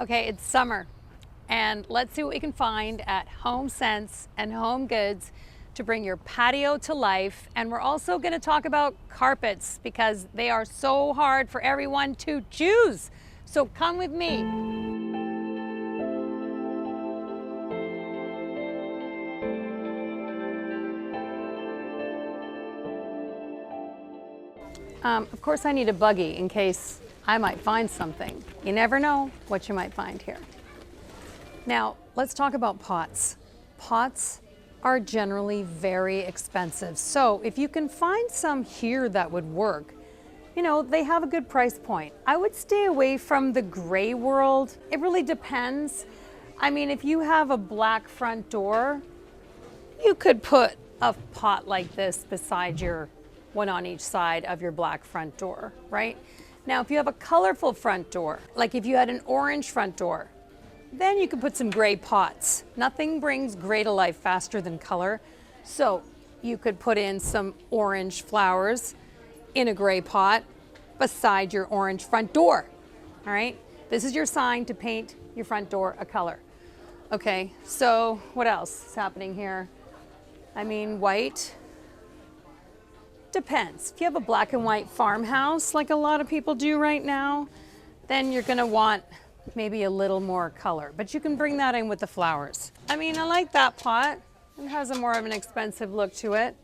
Okay, it's summer, and let's see what we can find at HomeSense and HomeGoods to bring your patio to life. And we're also going to talk about carpets because they are so hard for everyone to choose. So come with me. Of course, I need a buggy in case I might find something. You never know what you might find here. Now, let's talk about pots. Pots are generally very expensive. So if you can find some here that would work, you know, they have a good price point. I would stay away from the gray world. It really depends. I mean, if you have a black front door, you could put a pot like this beside your one on each side of your black front door, right? Now, if you have a colorful front door, like if you had an orange front door, then you can put some gray pots. Nothing brings gray to life faster than color. So you could put in some orange flowers in a gray pot beside your orange front door, all right? This is your sign to paint your front door a color. Okay, so what else is happening here? I mean, white. Depends. If you have a black and white farmhouse, like a lot of people do right now, then you're gonna want maybe a little more color, but you can bring that in with the flowers. I mean, I like that pot. It has a more of an expensive look to it.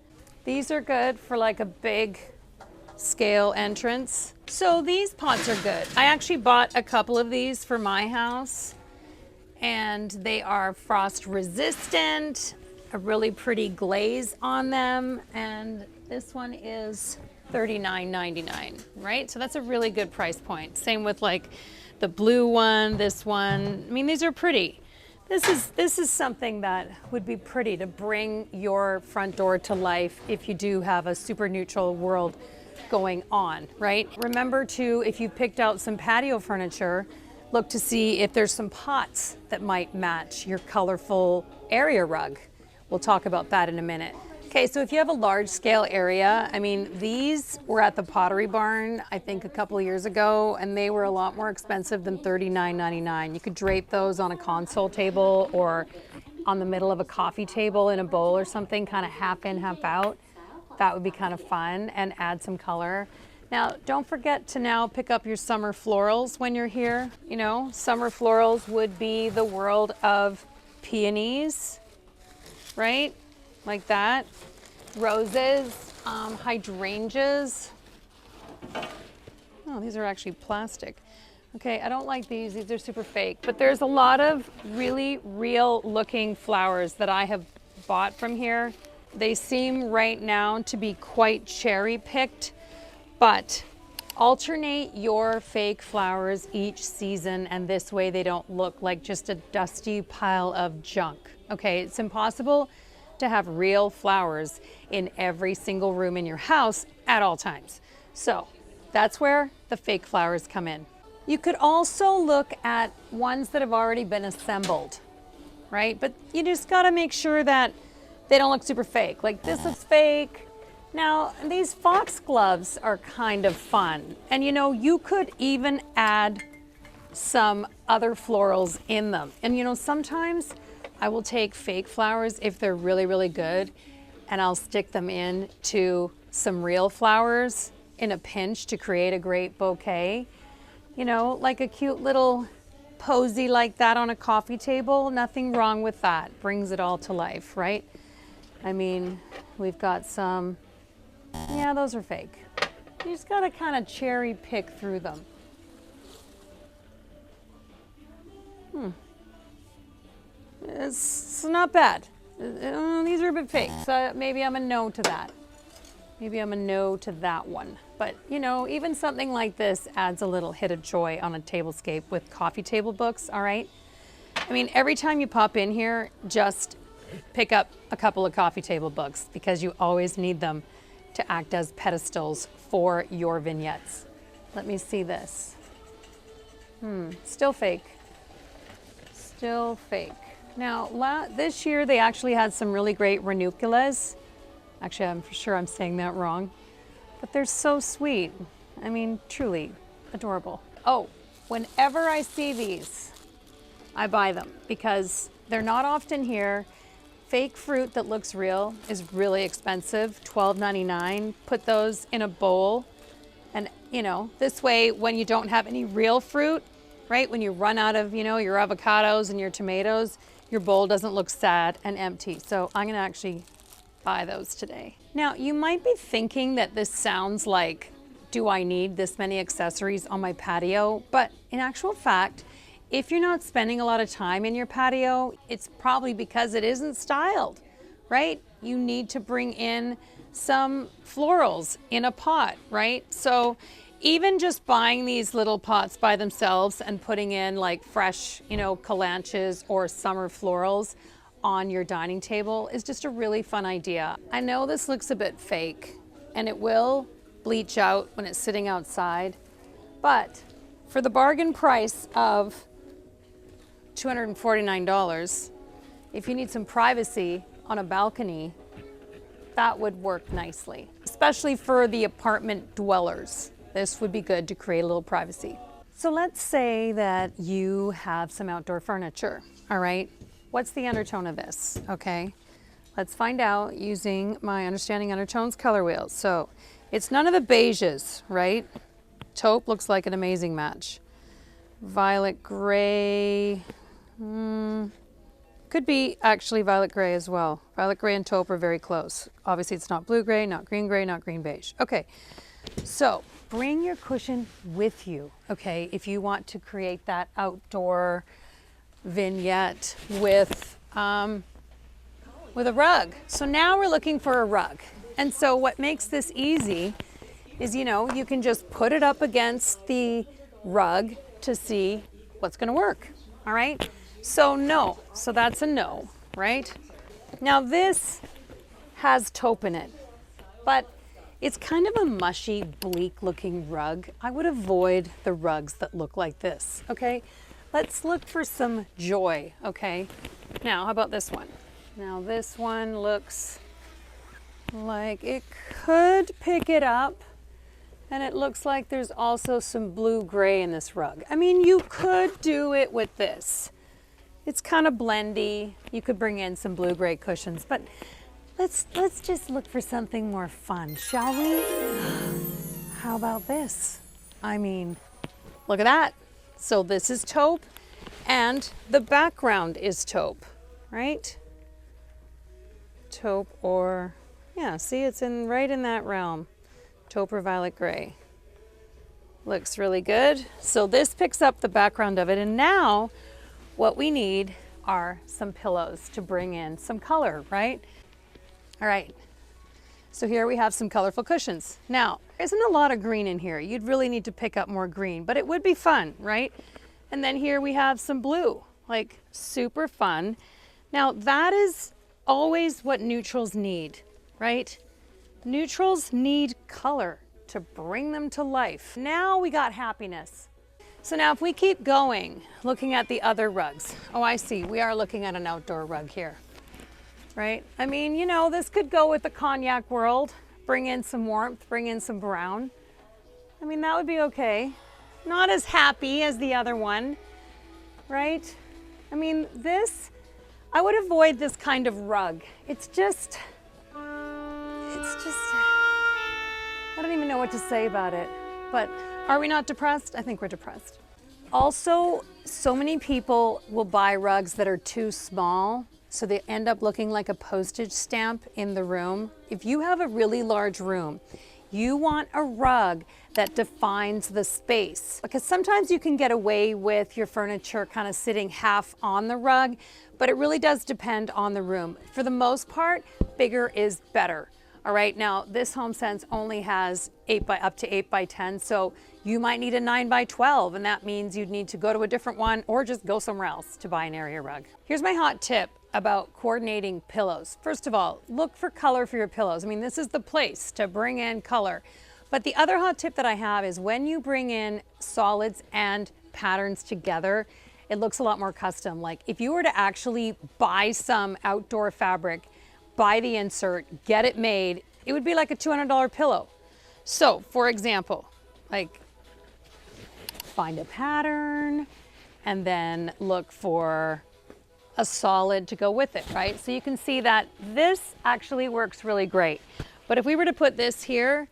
These are good for like a big scale entrance. So these pots are good. I actually bought a couple of these for my house, and they are frost resistant, a really pretty glaze on them, and this one is $39.99, right? So that's a really good price point. Same with like the blue one, this one. I mean, these are pretty. This is something that would be pretty to bring your front door to life if you do have a super neutral world going on, right? Remember to, if you picked out some patio furniture, look to see if there's some pots that might match your colorful area rug. We'll talk about that in a minute. Okay, so if you have a large scale area, I mean, these were at the Pottery Barn, I think a couple of years ago, and they were a lot more expensive than $39.99. You could drape those on a console table or on the middle of a coffee table in a bowl or something, kind of half in, half out. That would be kind of fun and add some color. Now, don't forget to now pick up your summer florals when you're here. You know, summer florals would be the world of peonies, right? Like that. Roses, hydrangeas. Oh, these are actually plastic. Okay, I don't like these. These are super fake. But there's a lot of really real looking flowers that I have bought from here. They seem right now to be quite cherry picked, but alternate your fake flowers each season, and this way they don't look like just a dusty pile of junk. Okay, it's impossible to have real flowers in every single room in your house at all times. So that's where the fake flowers come in. You could also look at ones that have already been assembled, right? But you just gotta make sure that they don't look super fake. Like this is fake. Now, these foxgloves are kind of fun. And you know, you could even add some other florals in them. And you know, sometimes I will take fake flowers if they're really, really good, and I'll stick them in to some real flowers in a pinch to create a great bouquet. You know, like a cute little posy like that on a coffee table. Nothing wrong with that. Brings it all to life, right? I mean, we've got some, yeah, those are fake. You just gotta kind of cherry pick through them. It's not bad. These are a bit fake, so maybe I'm a no to that. Maybe I'm a no to that one. But you know, even something like this adds a little hit of joy on a tablescape with coffee table books, all right? I mean, every time you pop in here, just pick up a couple of coffee table books because you always need them to act as pedestals for your vignettes. Let me see this. Still fake. Still fake. Now, this year they actually had some really great ranunculus. Actually, I'm sure I'm saying that wrong, but they're so sweet. I mean, truly adorable. Oh, whenever I see these, I buy them because they're not often here. Fake fruit that looks real is really expensive, $12.99. Put those in a bowl. And, you know, this way, when you don't have any real fruit, right? When you run out of, you know, your avocados and your tomatoes, your bowl doesn't look sad and empty. So I'm gonna actually buy those today. Now, you might be thinking that this sounds like, do I need this many accessories on my patio? But in actual fact, if you're not spending a lot of time in your patio, it's probably because it isn't styled, right? You need to bring in some florals in a pot, right? So even just buying these little pots by themselves and putting in like fresh, you know, calanches or summer florals on your dining table is just a really fun idea. I know this looks a bit fake and it will bleach out when it's sitting outside, but for the bargain price of $249, if you need some privacy on a balcony, that would work nicely, especially for the apartment dwellers. This would be good to create a little privacy. So let's say that you have some outdoor furniture, all right? What's the undertone of this, okay? Let's find out using my Understanding Undertones color wheels. So it's none of the beiges, right? Taupe looks like an amazing match. Violet gray, could be actually violet gray as well. Violet gray and taupe are very close. Obviously it's not blue gray, not green beige. Okay, so bring your cushion with you, okay, if you want to create that outdoor vignette with a rug. So now we're looking for a rug. And so what makes this easy is, you know, you can just put it up against the rug to see what's gonna work, all right? So no, so that's a no, right? Now this has taupe in it, but it's kind of a mushy, bleak looking rug. I would avoid the rugs that look like this, okay? Let's look for some joy, okay? Now, how about this one? Now this one looks like it could pick it up, and it looks like there's also some blue gray in this rug. I mean, you could do it with this. It's kind of blendy. You could bring in some blue gray cushions, but let's just look for something more fun, shall we? How about this? I mean, look at that. So this is taupe and the background is taupe, right? Taupe or, yeah, see, it's right in that realm. Taupe or violet gray. Looks really good. So this picks up the background of it, and now what we need are some pillows to bring in some color, right? All right, so here we have some colorful cushions. Now, there isn't a lot of green in here. You'd really need to pick up more green, but it would be fun, right? And then here we have some blue, like super fun. Now that is always what neutrals need, right? Neutrals need color to bring them to life. Now we got happiness. So now if we keep going, looking at the other rugs. Oh, I see, we are looking at an outdoor rug here, right? I mean, you know, this could go with the cognac world. Bring in some warmth, bring in some brown. I mean, that would be okay. Not as happy as the other one, right? I mean, this, I would avoid this kind of rug. It's just, I don't even know what to say about it. But are we not depressed? I think we're depressed. Also, so many people will buy rugs that are too small, so they end up looking like a postage stamp in the room. If you have a really large room, you want a rug that defines the space. Because sometimes you can get away with your furniture kind of sitting half on the rug, but it really does depend on the room. For the most part, bigger is better. All right, now this HomeSense only has up to 8 by 10, so you might need a 9 by 12, and that means you'd need to go to a different one or just go somewhere else to buy an area rug. Here's my hot tip about coordinating pillows. First of all, look for color for your pillows. I mean, this is the place to bring in color. But the other hot tip that I have is when you bring in solids and patterns together, it looks a lot more custom. Like if you were to actually buy some outdoor fabric, buy the insert, get it made, it would be like a $200 pillow. So for example, like find a pattern and then look for a solid to go with it, right? So you can see that this actually works really great. But if we were to put this here,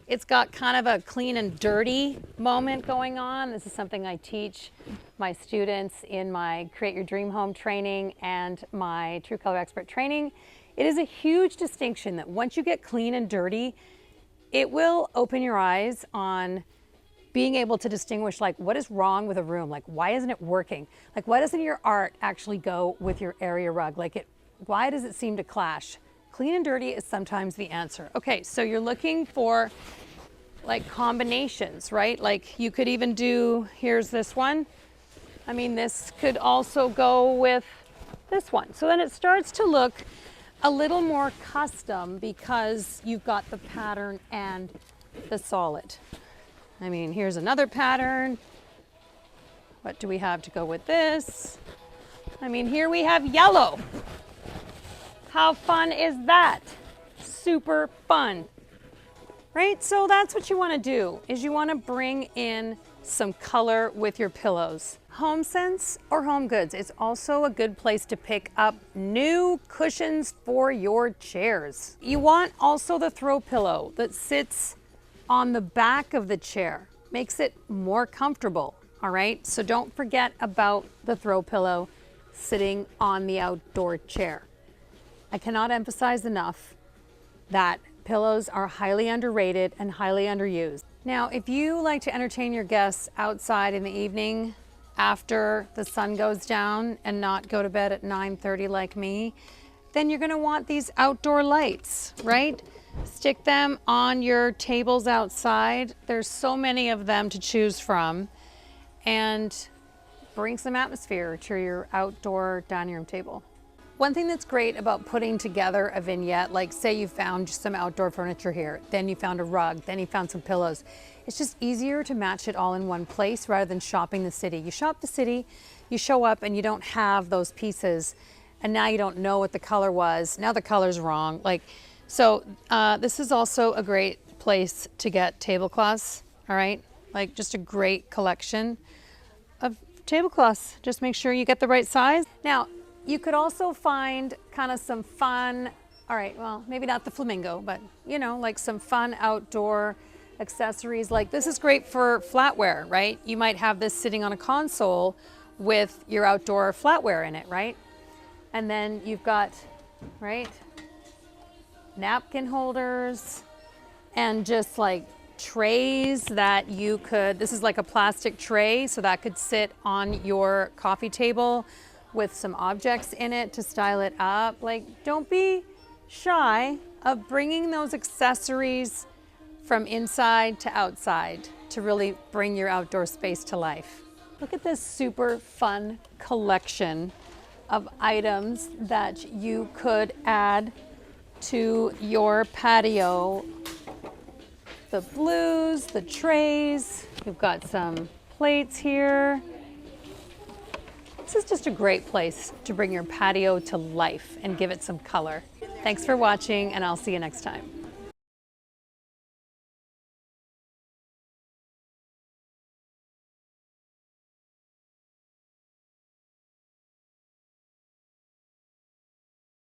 it's got kind of a clean and dirty moment going on. This is something I teach my students in my Create Your Dream Home training and my True Color Expert training. It is a huge distinction that once you get clean and dirty, it will open your eyes on being able to distinguish, like, what is wrong with a room? Like, why isn't it working? Like, why doesn't your art actually go with your area rug? Like, why does it seem to clash? Clean and dirty is sometimes the answer. Okay, so you're looking for like combinations, right? Like you could even do, here's this one. I mean, this could also go with this one. So then it starts to look a little more custom because you've got the pattern and the solid. I mean, here's another pattern. What do we have to go with this? I mean, here we have yellow. How fun is that? Super fun, right? So that's what you want to do, is you want to bring in some color with your pillows. HomeSense or HomeGoods is also a good place to pick up new cushions for your chairs. You want also the throw pillow that sits on the back of the chair. Makes it more comfortable, all right? So don't forget about the throw pillow sitting on the outdoor chair. I cannot emphasize enough that pillows are highly underrated and highly underused. Now, if you like to entertain your guests outside in the evening after the sun goes down and not go to bed at 9:30 like me, then you're gonna want these outdoor lights, right? Stick them on your tables outside. There's so many of them to choose from, and bring some atmosphere to your outdoor dining room table. One thing that's great about putting together a vignette, like say you found some outdoor furniture here, then you found a rug, then you found some pillows. It's just easier to match it all in one place rather than shopping the city. You shop the city, you show up and you don't have those pieces, and now you don't know what the color was. Now the color's wrong. So this is also a great place to get tablecloths, all right? Like just a great collection of tablecloths. Just make sure you get the right size. Now, you could also find kind of some fun, all right, well, maybe not the flamingo, but you know, like some fun outdoor accessories. Like this is great for flatware, right? You might have this sitting on a console with your outdoor flatware in it, right? And then you've got, right, napkin holders and just like trays that you could, this is like a plastic tray, so that could sit on your coffee table with some objects in it to style it up. Like, don't be shy of bringing those accessories from inside to outside to really bring your outdoor space to life. Look at this super fun collection of items that you could add to your patio. The blues, the trays, you've got some plates here. This is just a great place to bring your patio to life and give it some color. Thanks for watching, and I'll see you next time.